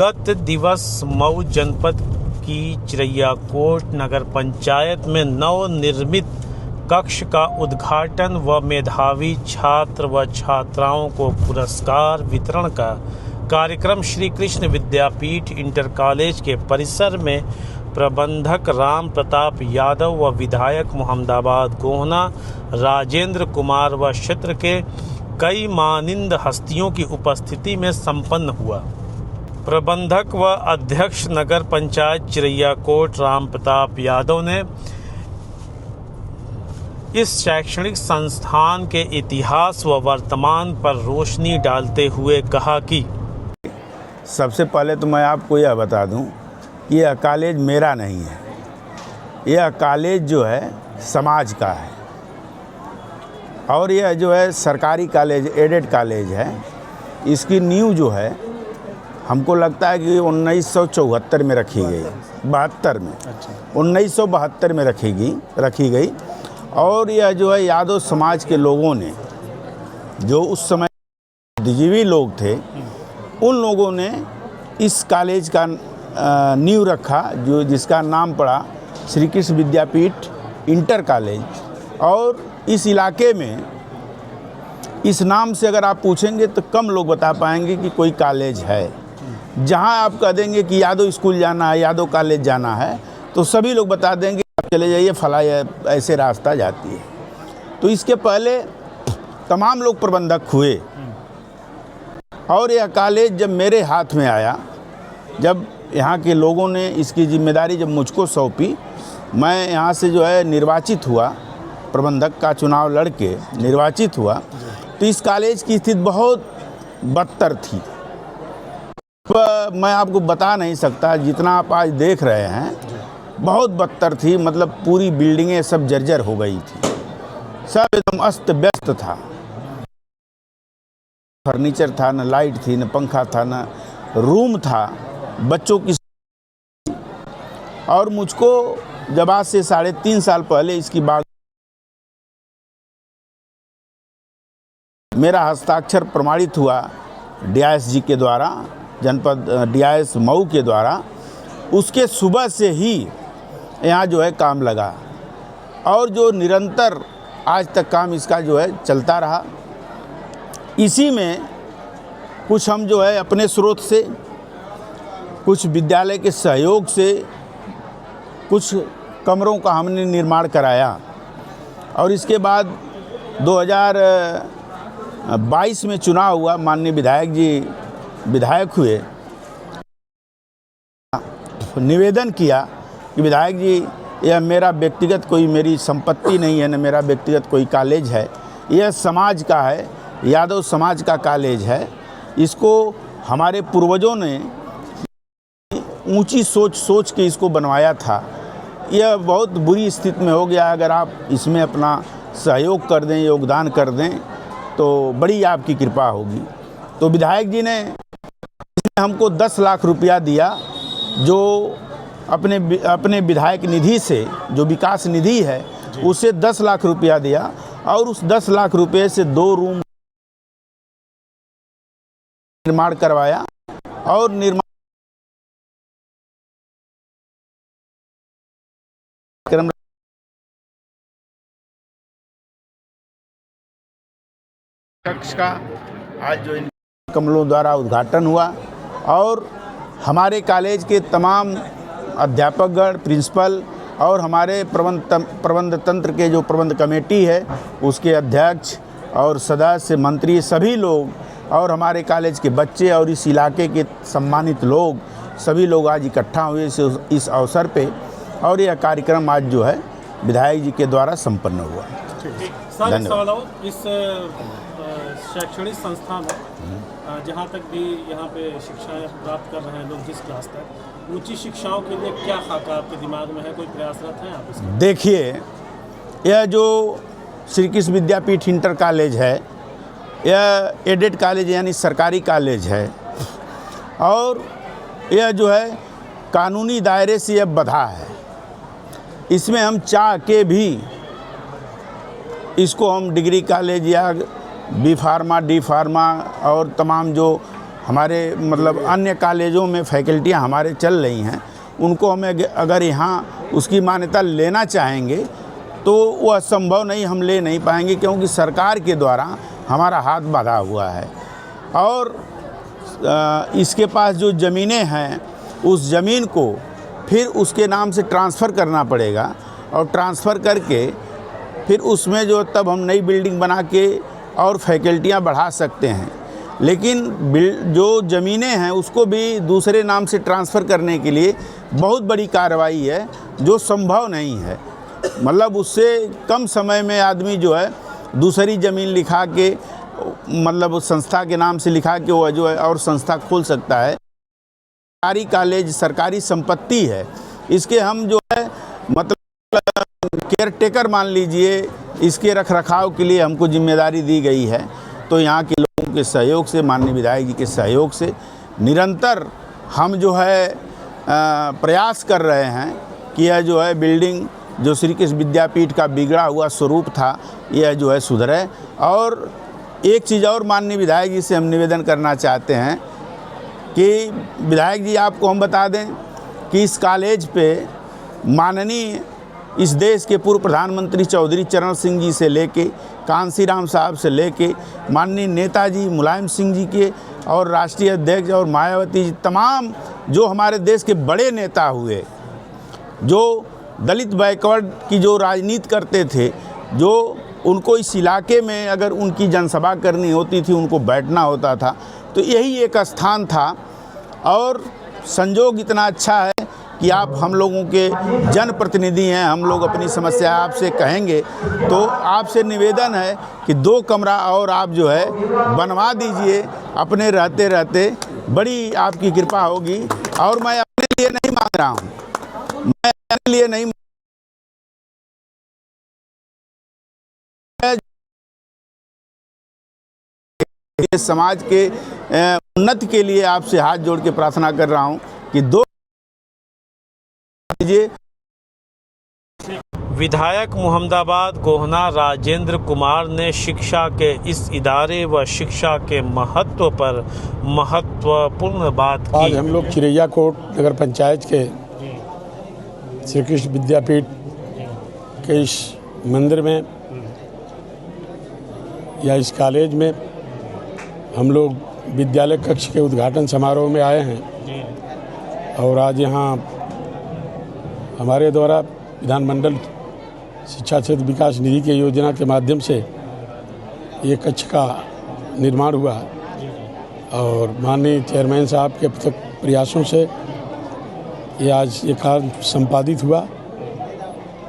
गत दिवस मऊ जनपद की चिरैयाकोट नगर पंचायत में नवनिर्मित कक्ष का उद्घाटन व मेधावी छात्र व छात्राओं को पुरस्कार वितरण का कार्यक्रम श्री कृष्ण विद्यापीठ इंटर कॉलेज के परिसर में प्रबंधक राम प्रताप यादव व विधायक मोहम्मदाबाद गोहना राजेंद्र कुमार व क्षेत्र के कई मानिंद हस्तियों की उपस्थिति में संपन्न हुआ। प्रबंधक व अध्यक्ष नगर पंचायत चिरैयाकोट राम प्रताप यादव ने इस शैक्षणिक संस्थान के इतिहास व वर्तमान पर रोशनी डालते हुए कहा कि सबसे पहले तो मैं आपको यह बता दूं कि यह कॉलेज मेरा नहीं है, यह कॉलेज जो है समाज का है और यह जो है सरकारी कॉलेज एडेड कॉलेज है। इसकी नींव जो है हमको लगता है कि 1974 में रखी गई, 72 में 1972 में रखी गई और यह जो है यादव समाज के लोगों ने, जो उस समय बुद्धिजीवी लोग थे, उन लोगों ने इस कॉलेज का नींव रखा, जो जिसका नाम पड़ा श्री कृष्ण विद्यापीठ इंटर कॉलेज। और इस इलाके में इस नाम से अगर आप पूछेंगे तो कम लोग बता पाएंगे कि कोई कॉलेज है। जहां आप कह देंगे कि यादव स्कूल जाना है, यादव कॉलेज जाना है, तो सभी लोग बता देंगे आप चले जाइए फला ऐसे रास्ता जाती है। तो इसके पहले तमाम लोग प्रबंधक हुए और यह कॉलेज जब मेरे हाथ में आया, जब यहाँ के लोगों ने इसकी जिम्मेदारी जब मुझको सौंपी, मैं यहाँ से जो है निर्वाचित हुआ, प्रबंधक का चुनाव लड़के निर्वाचित हुआ, तो इस कॉलेज की स्थिति बहुत बदतर थी। मैं आपको बता नहीं सकता, जितना आप आज देख रहे हैं बहुत बदतर थी। मतलब पूरी बिल्डिंगें सब जर्जर हो गई थी, सब एकदम अस्त व्यस्त था। फर्नीचर था, न लाइट थी, न पंखा था, न रूम था बच्चों की। और मुझको जब आज से 3.5 साल पहले इसकी बात, मेरा हस्ताक्षर प्रमाणित हुआ डीआईएस जी के द्वारा, जनपद डीआईएस मऊ के द्वारा, उसके सुबह से ही यहाँ जो है काम लगा और जो निरंतर आज तक काम इसका जो है चलता रहा। इसी में कुछ हम जो है अपने स्रोत से, कुछ विद्यालय के सहयोग से, कुछ कमरों का हमने निर्माण कराया और इसके बाद 2022 में चुनाव हुआ, माननीय विधायक जी विधायक हुए। निवेदन किया कि विधायक जी, यह मेरा व्यक्तिगत कोई मेरी संपत्ति नहीं है, न मेरा व्यक्तिगत कोई कॉलेज है, यह समाज का है, यादव समाज का कॉलेज है। इसको हमारे पूर्वजों ने ऊंची सोच के इसको बनवाया था। यह बहुत बुरी स्थिति में हो गया। अगर आप इसमें अपना सहयोग कर दें, योगदान कर दें, तो बड़ी आपकी कृपा होगी। तो विधायक जी ने हमको 10 लाख रुपया दिया, जो अपने विधायक निधि से, जो विकास निधि है, उसे 10 लाख रुपया दिया और उस 10 लाख रुपये से 2 रूम निर्माण करवाया और निर्माण कक्ष का आज जो इन कमलों द्वारा उद्घाटन हुआ और हमारे कॉलेज के तमाम अध्यापकगण, प्रिंसिपल और हमारे प्रबंध तंत्र के जो प्रबंध कमेटी है उसके अध्यक्ष और सदस्य, मंत्री, सभी लोग और हमारे कॉलेज के बच्चे और इस इलाके के सम्मानित लोग, सभी लोग आज इकट्ठा हुए इस अवसर पे और यह कार्यक्रम आज जो है विधायक जी के द्वारा संपन्न हुआ। धन्यवाद। इस शैक्षणिक संस्था में जहाँ तक भी यहाँ पे शिक्षाएं प्राप्त कर रहे हैं लोग, जिस क्लास तक, ऊंची शिक्षाओं के लिए क्या खाका आपके दिमाग में है? कोई प्रयासरत हैं आप इसके? देखिए, यह जो श्री कृष्ण विद्यापीठ इंटर कॉलेज है, यह एडेड कॉलेज यानी सरकारी कॉलेज है और यह जो है कानूनी दायरे से यह बधा है। इसमें हम चाह के भी इसको हम डिग्री कॉलेज या बी फार्मा, डी फार्मा और तमाम जो हमारे मतलब अन्य कॉलेजों में फैकल्टियाँ हमारे चल रही हैं, उनको हमें अगर यहाँ उसकी मान्यता लेना चाहेंगे तो वह संभव नहीं, हम ले नहीं पाएंगे, क्योंकि सरकार के द्वारा हमारा हाथ बांधा हुआ है। और इसके पास जो ज़मीनें हैं उस ज़मीन को फिर उसके नाम से ट्रांसफ़र करना पड़ेगा, और ट्रांसफ़र करके फिर उसमें जो तब हम नई बिल्डिंग बना के और फैकल्टियाँ बढ़ा सकते हैं। लेकिन जो ज़मीनें हैं उसको भी दूसरे नाम से ट्रांसफ़र करने के लिए बहुत बड़ी कार्रवाई है, जो संभव नहीं है। मतलब उससे कम समय में आदमी जो है दूसरी ज़मीन लिखा के, मतलब संस्था के नाम से लिखा के वो जो है और संस्था खोल सकता है। सरकारी कॉलेज सरकारी संपत्ति है, इसके हम जो है मतलब केयर टेकर मान लीजिए, इसके रखरखाव के लिए हमको जिम्मेदारी दी गई है। तो यहाँ के लोगों के सहयोग से, माननीय विधायक जी के सहयोग से निरंतर हम जो है प्रयास कर रहे हैं कि यह जो है बिल्डिंग जो श्री कृष्ण विद्यापीठ का बिगड़ा हुआ स्वरूप था, यह जो है सुधरे। और एक चीज़ और माननीय विधायक जी से हम निवेदन करना चाहते हैं कि विधायक जी आपको हम बता दें कि इस कॉलेज पे माननीय इस देश के पूर्व प्रधानमंत्री चौधरी चरण सिंह जी से लेके, कांसी राम साहब से लेके, माननीय नेताजी मुलायम सिंह जी के और राष्ट्रीय अध्यक्ष और मायावती जी, तमाम जो हमारे देश के बड़े नेता हुए, जो दलित बैकवर्ड की जो राजनीति करते थे, जो उनको इस इलाके में अगर उनकी जनसभा करनी होती थी, उनको बैठना होता था, तो यही एक स्थान था। और संजोग इतना अच्छा है कि आप हम लोगों के जनप्रतिनिधि हैं, हम लोग अपनी समस्या आपसे कहेंगे, तो आपसे निवेदन है कि 2 कमरा और आप जो है बनवा दीजिए। अपने रहते रहते बड़ी आपकी कृपा होगी। और मैं अपने लिए नहीं मांग रहा हूँ, मैं अपने लिए नहीं, समाज के उन्नति के लिए आपसे हाथ जोड़ के प्रार्थना कर रहा हूँ कि 2 दीजिए। विधायक मोहम्मदाबाद गोहना राजेंद्र कुमार ने शिक्षा के इस इदारे व शिक्षा के महत्व पर महत्वपूर्ण बात की। आज हम लोग चिरैया कोट नगर पंचायत के श्री कृष्ण विद्यापीठ के इस मंदिर में या इस कॉलेज में हम लोग विद्यालय कक्ष के उद्घाटन समारोह में आए हैं। और आज यहाँ हमारे द्वारा विधानमंडल शिक्षा क्षेत्र विकास निधि के योजना के माध्यम से ये कक्ष का निर्माण हुआ, और माननीय चेयरमैन साहब के प्रयासों से ये आज ये काम संपादित हुआ।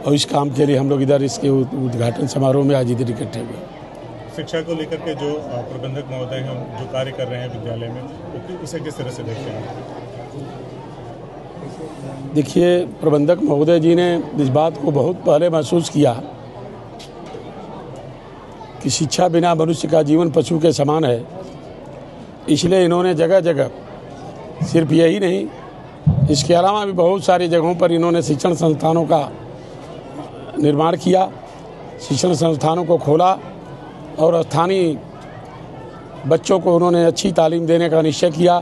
और इस काम के लिए हम लोग इधर इसके उद्घाटन समारोह में आज इधर इकट्ठे हुए। शिक्षा को लेकर के जो प्रबंधक महोदय हैं जो कार्य कर रहे हैं विद्यालय में, तो इसे किस तरह से देखते हैं? देखिए, प्रबंधक महोदय जी ने इस बात को बहुत पहले महसूस किया कि शिक्षा बिना मनुष्य का जीवन पशु के समान है। इसलिए इन्होंने जगह जगह, सिर्फ यही नहीं, इसके अलावा भी बहुत सारी जगहों पर इन्होंने शिक्षण संस्थानों का निर्माण किया, शिक्षण संस्थानों को खोला और स्थानीय बच्चों को उन्होंने अच्छी तालीम देने का निश्चय किया।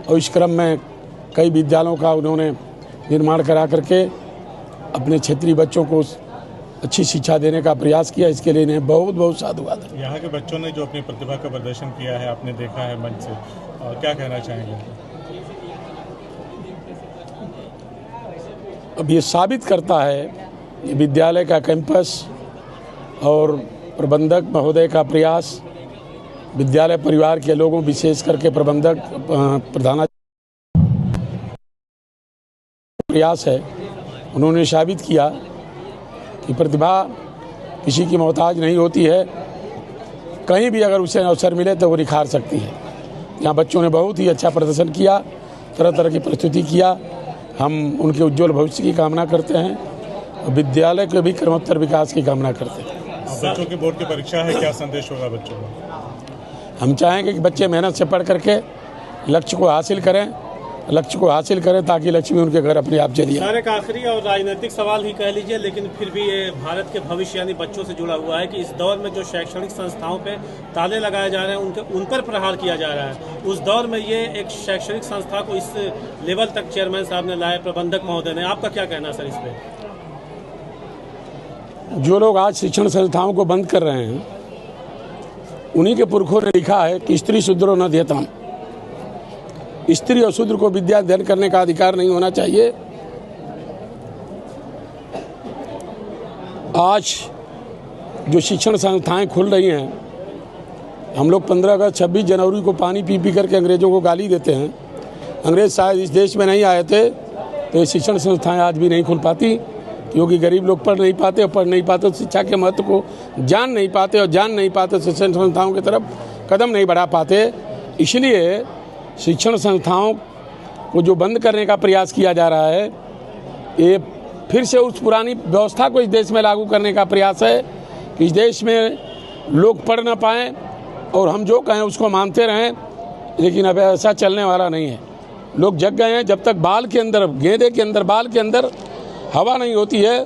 और इस क्रम में कई विद्यालयों का उन्होंने निर्माण करा करके अपने क्षेत्रीय बच्चों को अच्छी शिक्षा देने का प्रयास किया। इसके लिए इन्हें बहुत बहुत साधुवाद है। यहाँ के बच्चों ने जो अपनी प्रतिभा का प्रदर्शन किया है, आपने देखा है मंच से, क्या कहना चाहेंगे? अब ये साबित करता है कि विद्यालय का कैंपस और प्रबंधक महोदय का प्रयास, विद्यालय परिवार के लोगों विशेष करके प्रबंधक प्रधानाचार्य प्रयास है। उन्होंने साबित किया कि प्रतिभा किसी की मोहताज नहीं होती है, कहीं भी अगर उसे अवसर मिले तो वो निखार सकती है। यहाँ बच्चों ने बहुत ही अच्छा प्रदर्शन किया, तरह तरह की प्रस्तुति किया। हम उनके उज्जवल भविष्य की कामना करते हैं और विद्यालय के भी क्रमोत्तर विकास की कामना करते हैं। बच्चों की बोर्ड की परीक्षा है, क्या संदेश होगा बच्चों को? हम चाहेंगे कि बच्चे मेहनत से पढ़ करके लक्ष्य को हासिल करें लक्ष्य को हासिल करें ताकि लक्ष्मी उनके घर अपने आप चली आए। सर, एक आखिरी और राजनीतिक सवाल ही कह लीजिए, लेकिन फिर भी ये भारत के भविष्य यानी बच्चों से जुड़ा हुआ है कि इस दौर में जो शैक्षणिक संस्थाओं पे ताले लगाए जा रहे हैं, उन पर प्रहार किया जा रहा है, उस दौर में ये एक शैक्षणिक संस्था को इस लेवल तक चेयरमैन साहब ने लाए, प्रबंधक महोदय ने, आपका क्या कहना है सर इस पर? जो लोग आज शिक्षण संस्थाओं को बंद कर रहे हैं उन्हीं के पुरखों ने लिखा है कि स्त्री शूद्रो न ध्येताम, स्त्री और शूद्र को विद्या अध्ययन करने का अधिकार नहीं होना चाहिए। आज जो शिक्षण संस्थाएं खुल रही हैं, हम लोग 15 अगस्त 26 जनवरी को पानी पी पी करके अंग्रेज़ों को गाली देते हैं। अंग्रेज़ शायद इस देश में नहीं आए थे तो ये शिक्षण संस्थाएं आज भी नहीं खुल पाती, क्योंकि गरीब लोग पढ़ नहीं पाते, और पढ़ नहीं पाते तो शिक्षा के महत्व को जान नहीं पाते, और जान नहीं पाते शिक्षण संस्थाओं की तरफ कदम नहीं बढ़ा पाते। इसलिए शिक्षण संस्थाओं को जो बंद करने का प्रयास किया जा रहा है, ये फिर से उस पुरानी व्यवस्था को इस देश में लागू करने का प्रयास है कि इस देश में लोग पढ़ ना पाएँ और हम जो कहें उसको मानते रहें। लेकिन अब ऐसा चलने वाला नहीं है। लोग जग गए हैं। जब तक बाल के अंदर, गेंदे के अंदर, बाल के अंदर हवा नहीं होती है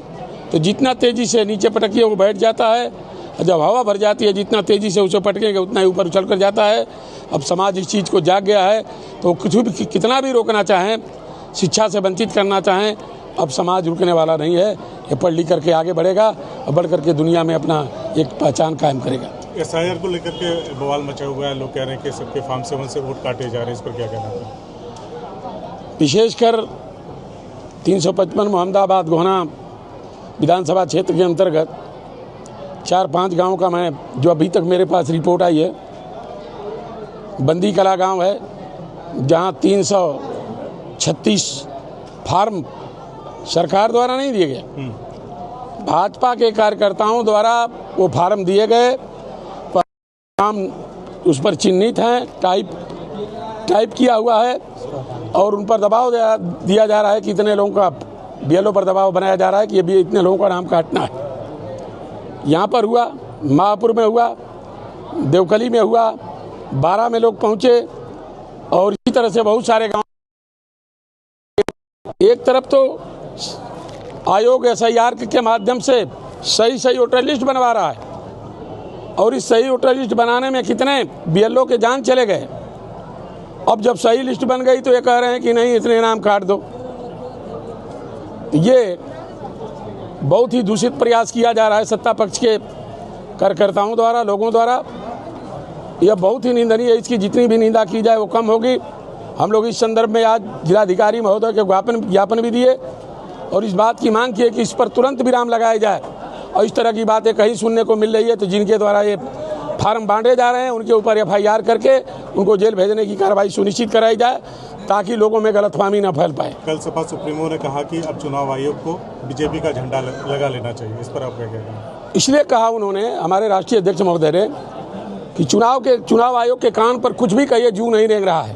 तो जितना तेज़ी से नीचे पटकिए वो बैठ जाता है, और जब हवा भर जाती है जितना तेज़ी से उसे पटकेंगे उतना ही ऊपर उछल कर जाता है। अब समाज इस चीज़ को जाग गया है, तो कुछ भी कितना भी रोकना चाहें, शिक्षा से वंचित करना चाहें, अब समाज रुकने वाला नहीं है। ये पढ़ लिख करके आगे बढ़ेगा और बढ़ करके दुनिया में अपना एक पहचान कायम करेगा। SIR को लेकर के बवाल मचा हुआ है, लोग कह रहे हैं कि सबके फार्म 7 से वोट काटे जा रहे हैं, इस पर क्या कहना है? विशेषकर 355 मोहम्मदाबाद गोहना विधानसभा क्षेत्र के अंतर्गत 4-5 गांव का मैं जो अभी तक मेरे पास रिपोर्ट आई है, बंदी कला गांव है जहां 336 फार्म सरकार द्वारा नहीं दिए गए, भाजपा के कार्यकर्ताओं द्वारा वो फार्म दिए गए, नाम उस पर चिन्हित हैं, टाइप किया हुआ है, और उन पर दबाव दिया जा रहा है कि इतने लोगों का, BLO पर दबाव बनाया जा रहा है कि ये भी इतने लोगों का नाम काटना है। यहाँ पर हुआ, महापुर में हुआ, देवकली में हुआ, 12 में लोग पहुँचे, और इसी तरह से बहुत सारे गांव। एक तरफ तो आयोग SIR के माध्यम से सही वोटर लिस्ट बनवा रहा है, और इस सही वोटर लिस्ट बनाने में कितने BLO के जान चले गए। अब जब सही लिस्ट बन गई तो ये कह रहे हैं कि नहीं इतने नाम काट दो। ये बहुत ही दूषित प्रयास किया जा रहा है सत्ता पक्ष के कार्यकर्ताओं द्वारा, लोगों द्वारा। यह बहुत ही निंदनीय है। इसकी जितनी भी निंदा की जाए वो कम होगी। हम लोग इस संदर्भ में आज जिलाधिकारी महोदय के ज्ञापन भी दिए और इस बात की मांग की है कि इस पर तुरंत विराम लगाया जाए। और इस तरह की बातें कहीं सुनने को मिल रही है, तो जिनके द्वारा ये फार्म बांटे जा रहे हैं उनके ऊपर FIR करके उनको जेल भेजने की कार्रवाई सुनिश्चित कराई जाए, ताकि लोगों में गलतफहमी न फैल पाए। कल सपा सुप्रीमो ने कहा कि अब चुनाव आयोग को BJP का झंडा लगा लेना चाहिए, इस पर आप क्या कहते हैं? इसलिए कहा उन्होंने, हमारे राष्ट्रीय अध्यक्ष महोदय ने, कि चुनाव आयोग के कान पर कुछ भी कहिए जू नहीं रेंग रहा है।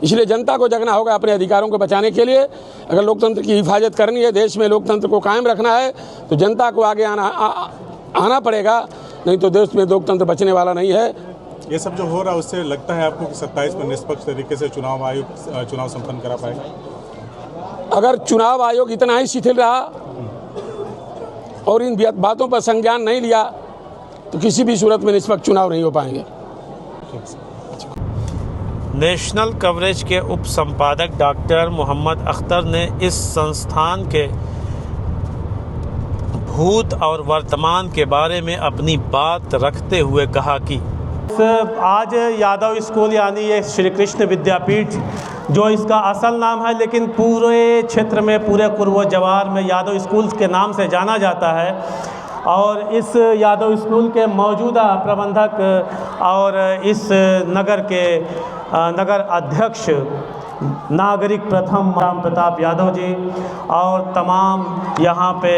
इसलिए जनता को जगना होगा अपने अधिकारों को बचाने के लिए। अगर लोकतंत्र की हिफाजत करनी है, देश में लोकतंत्र को कायम रखना है, तो जनता को आगे आना पड़ेगा, नहीं तो देश में लोकतंत्र बचने वाला नहीं है। ये सब जो हो रहा है उससे लगता है आपको कि 27 में निष्पक्ष तरीके से चुनाव आयोग चुनाव संपन्न करा पाएगा? अगर चुनाव आयोग इतना ही शिथिल रहा और इन बातों पर संज्ञान नहीं लिया तो किसी भी सूरत में निष्पक्ष चुनाव नहीं हो पाएंगे। नेशनल कवरेज के उप संपादक डॉक्टर मोहम्मद अख्तर ने इस संस्थान के भूत और वर्तमान के बारे में अपनी बात रखते हुए कहा कि आज यादव स्कूल यानी ये श्री कृष्ण विद्यापीठ जो इसका असल नाम है, लेकिन पूरे क्षेत्र में, पूरे पूर्व जवार में यादव स्कूल के नाम से जाना जाता है। और इस यादव स्कूल के मौजूदा प्रबंधक और इस नगर के नगर अध्यक्ष नागरिक प्रथम राम प्रताप यादव जी और तमाम यहाँ पे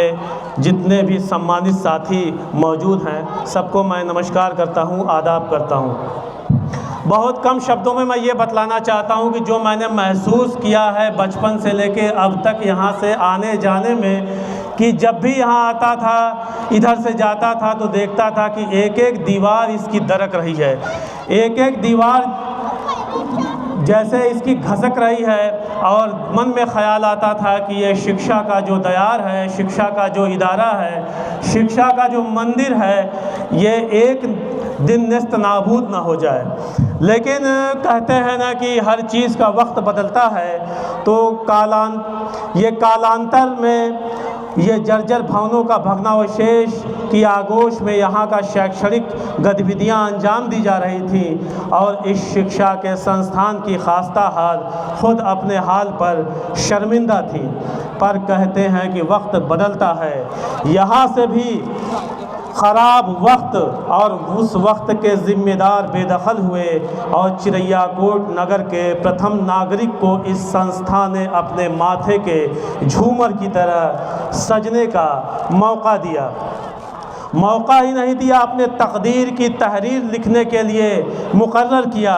जितने भी सम्मानित साथी मौजूद हैं, सबको मैं नमस्कार करता हूँ, आदाब करता हूँ। बहुत कम शब्दों में मैं ये बतलाना चाहता हूँ कि जो मैंने महसूस किया है बचपन से लेके अब तक यहाँ से आने जाने में, कि जब भी यहाँ आता था, इधर से जाता था तो देखता था कि एक एक दीवार इसकी दरक रही है, एक एक दीवार जैसे इसकी घसक रही है और मन में ख्याल आता था कि ये शिक्षा का जो दयार है, शिक्षा का जो इदारा है, शिक्षा का जो मंदिर है, ये एक दिन नेस्त नाबूद ना हो जाए। लेकिन कहते हैं ना कि हर चीज़ का वक्त बदलता है, तो कालांतर में ये जर्जर भवनों का भग्नावशेष की आगोश में यहाँ का शैक्षणिक गतिविधियाँ अंजाम दी जा रही थी और इस शिक्षा के संस्थान की खास्ता हाल खुद अपने हाल पर शर्मिंदा थी। पर कहते हैं कि वक्त बदलता है, यहाँ से भी ख़राब वक्त और उस वक्त के ज़िम्मेदार बेदखल हुए और चिरैयाकोट नगर के प्रथम नागरिक को इस संस्था ने अपने माथे के झूमर की तरह सजने का मौका दिया। मौका ही नहीं दिया, अपने तकदीर की तहरीर लिखने के लिए मुकर्रर किया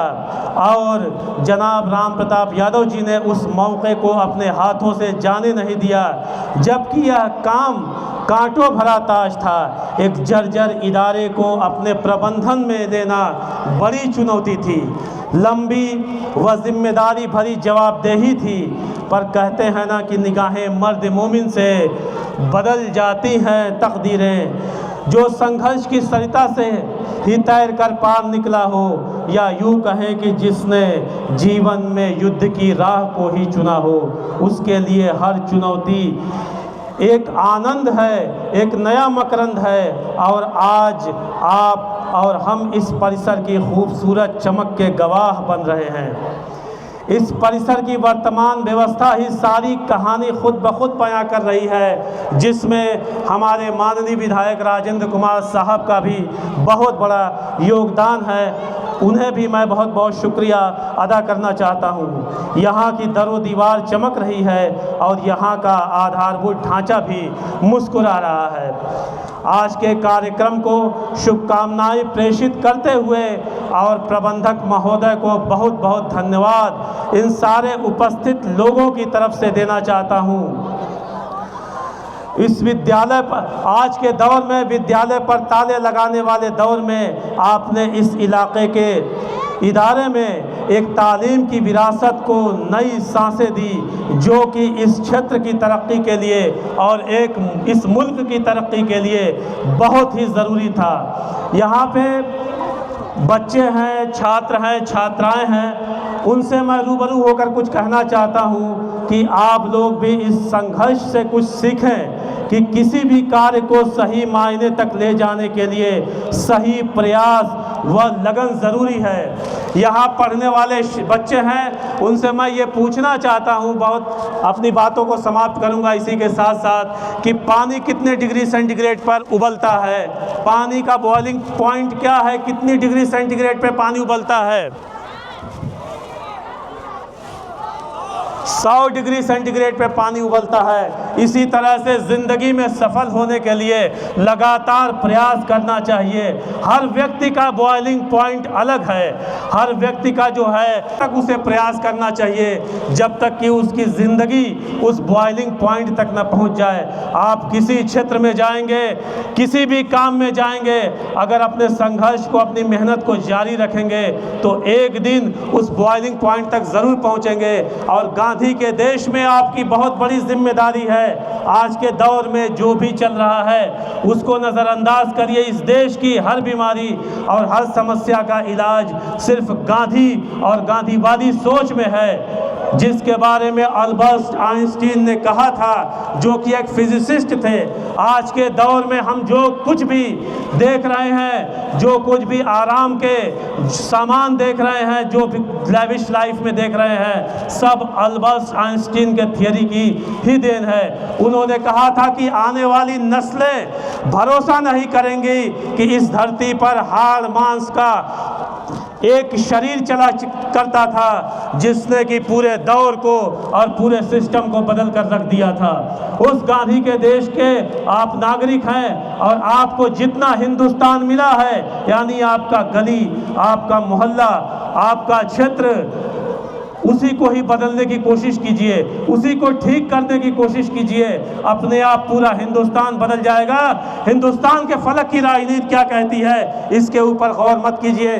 और जनाब राम प्रताप यादव जी ने उस मौके को अपने हाथों से जाने नहीं दिया, जबकि यह काम कांटों भरा ताज था। एक जर्जर इदारे को अपने प्रबंधन में लेना बड़ी चुनौती थी, लंबी व जिम्मेदारी भरी जवाबदेही थी। पर कहते हैं ना कि निगाहें मर्द मोमिन से बदल जाती हैं तकदीरें। जो संघर्ष की सरिता से ही तैर कर पार निकला हो, या यूँ कहें कि जिसने जीवन में युद्ध की राह को ही चुना हो, उसके लिए हर चुनौती एक आनंद है, एक नया मकरंद है। और आज आप और हम इस परिसर की खूबसूरत चमक के गवाह बन रहे हैं। इस परिसर की वर्तमान व्यवस्था ही सारी कहानी खुद ब खुद बयां कर रही है, जिसमें हमारे माननीय विधायक राजेंद्र कुमार साहब का भी बहुत बड़ा योगदान है। उन्हें भी मैं बहुत बहुत शुक्रिया अदा करना चाहता हूँ। यहाँ की दरो दीवार चमक रही है और यहाँ का आधारभूत ढांचा भी मुस्कुरा रहा है। आज के कार्यक्रम को शुभकामनाएं प्रेषित करते हुए और प्रबंधक महोदय को बहुत बहुत धन्यवाद इन सारे उपस्थित लोगों की तरफ से देना चाहता हूँ। इस विद्यालय पर, आज के दौर में विद्यालय पर ताले लगाने वाले दौर में, आपने इस इलाके के इदारे में एक तालीम की विरासत को नई सांसें दी, जो कि इस क्षेत्र की तरक्की के लिए और एक इस मुल्क की तरक्की के लिए बहुत ही ज़रूरी था। यहाँ पे बच्चे हैं, छात्र हैं, छात्राएं हैं, उनसे मैं रूबरू होकर कुछ कहना चाहता हूँ कि आप लोग भी इस संघर्ष से कुछ सीखें कि किसी भी कार्य को सही मायने तक ले जाने के लिए सही प्रयास व लगन ज़रूरी है। यहाँ पढ़ने वाले बच्चे हैं, उनसे मैं ये पूछना चाहता हूँ, बहुत अपनी बातों को समाप्त करूँगा इसी के साथ साथ, कि पानी कितने डिग्री सेंटीग्रेड पर उबलता है, पानी का बॉइलिंग पॉइंट क्या है, कितनी डिग्री सेंटीग्रेड पर पानी उबलता है? 100 डिग्री सेंटीग्रेड पे पानी उबलता है। इसी तरह से ज़िंदगी में सफल होने के लिए लगातार प्रयास करना चाहिए। हर व्यक्ति का बॉइलिंग पॉइंट अलग है, हर व्यक्ति का जो है तक उसे प्रयास करना चाहिए जब तक कि उसकी ज़िंदगी उस बॉइलिंग पॉइंट तक न पहुंच जाए। आप किसी क्षेत्र में जाएंगे, किसी भी काम में जाएंगे, अगर अपने संघर्ष को, अपनी मेहनत को जारी रखेंगे तो एक दिन उस बॉइलिंग पॉइंट तक ज़रूर पहुँचेंगे। और गांधी के देश में आपकी बहुत बड़ी जिम्मेदारी है। आज के दौर में जो भी चल रहा है उसको नज़रअंदाज करिए। इस देश की हर बीमारी और हर समस्या का इलाज सिर्फ गांधी और गांधीवादी सोच में है, जिसके बारे में अल्बर्ट आइंस्टीन ने कहा था, जो कि एक फिजिसिस्ट थे। आज के दौर में हम जो कुछ भी देख रहे हैं, जो कुछ भी आराम के सामान देख रहे हैं, जो भी लैविश लाइफ में देख रहे हैं, सब अल्बर्ट आइंस्टीन के थियरी की ही देन है। उन्होंने कहा था कि आने वाली नस्लें भरोसा नहीं करेंगी कि इस धरती पर हाड़ मांस का एक शरीर चला करता था, जिसने कि पूरे दौर को और पूरे सिस्टम को बदल कर रख दिया था। उस गांधी के देश के आप नागरिक हैं और आपको जितना हिंदुस्तान मिला है, यानी आपका गली, आपका मोहल्ला, आपका क्षेत्र, उसी को ही बदलने की कोशिश कीजिए, उसी को ठीक करने की कोशिश कीजिए। अपने आप पूरा हिंदुस्तान बदल जाएगा। हिंदुस्तान के फलक की राजनीति क्या कहती है, इसके ऊपर गौर मत कीजिए।